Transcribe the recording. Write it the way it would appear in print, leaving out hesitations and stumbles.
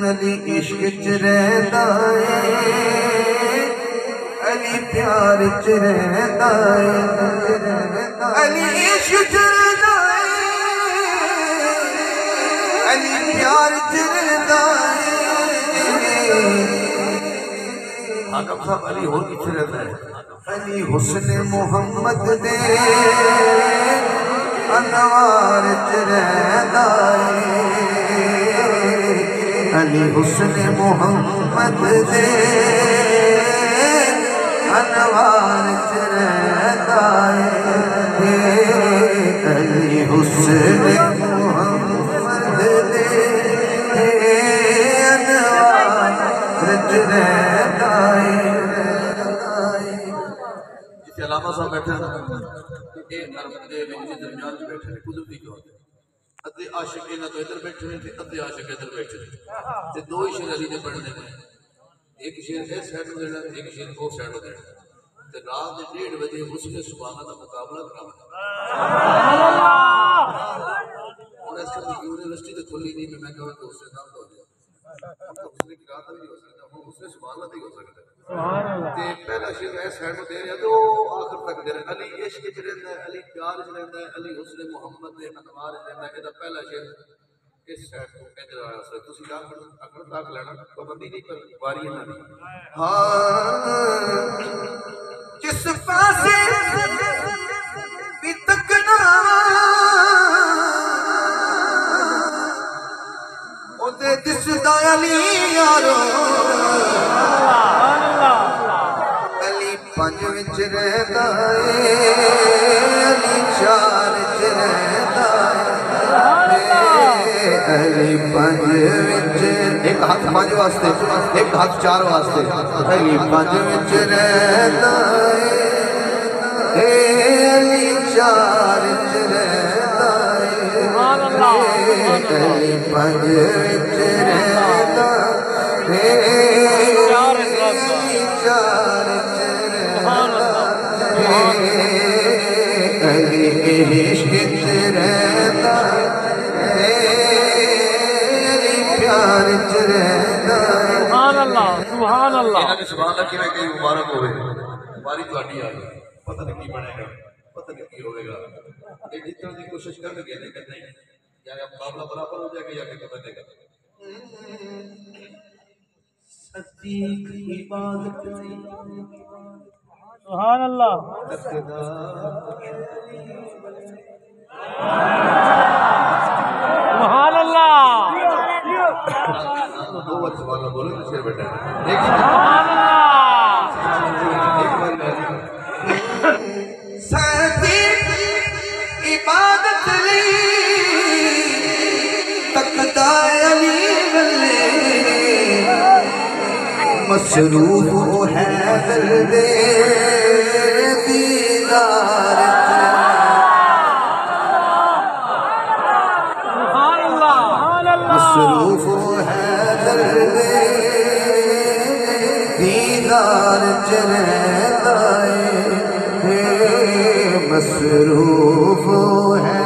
علی عشق چ رہندا اے علی پیار چ رہندا اے علی عشق چ رہندا اے علی پیار چ رہندا اے حاکم صاحب علی اور کچھ رہتا ہے علی حسن محمد دے انوار چ رہندا اے علی حسن محمد دے انوار چ رہندا اے علی حسن محمد دے انوار چ رہندا اے علامہ صاحب بیٹھے ہیں یہ عرب دے درمیان میں بیٹھے ہیں قدرتی طور پہ ادھے عاشق انہاں تو ادھر بیٹھے ہیں ادھے عاشق ادھر بیٹھے ہیں تے دو ہی شعر علی نے پڑھنے ہیں ایک شعر اس سائڈ ہو دینا ایک شعر او سائڈ ہو دینا تے رات دے 1:30 بجے حسن سبحانہ دا مقابلہ کرانا اور اس کی یونیورسٹی تے کھلی نہیں میں کہوں کہ اس سے نام ہو گیا اس نے کہا تھا نہیں ہو سکتا وہ اس نے سبحانہ ہی ہو سکتا ہے تے پہلا شعر اس سائڈ کو دے رہا تو آخر تک دے رہا علی عشق وچ رہندا ہے علی پیار وچ رہندا ہے علی حسن محمد دے انوار وچ رہندا ہے اے دا پہلا شعر اس سائڈ کو ادھر آیا سر تسی اکڑ تاک لینا پابندی نہیں پر واری نہ نہیں ہاں جس پاسے بھی تکنا او دے دسدا علی یارو پنج وچ رہندا اے علی چار وچ رہندا اے علی پنج وچ ایک ہاتھ پنج واسطے ایک ہاتھ چار واسطے علی پنج وچ رہندا اے علی چار وچ رہندا اے علی پنج وچ رہندا اے علی چار علی عشق چ رہندا اے علی پیار چ رہندا سبحان اللہ سبحان اللہ انہاں نے سبحان اللہ کیویں کہی مبارک ہوے ہماری تہاڈی آ گئی پتہ نہیں کی بنے گا پتہ نہیں کی ہوے گا یہ جتنا دی کوشش کر کے لیکن نہیں یعنی مقابلہ برابر ہو جائے گا یا کہ بنے گا صدیق عبادت سبحان اللہ سبحان اللہ دو بار سبحان اللہ بولے تو شیر بیٹھا سبحان اللہ صدیق عبادت لی تقدا علی گلے مصروف ہے درد دیدار مصروف ہے درد دیدار چرہتا ہے مصروف ہے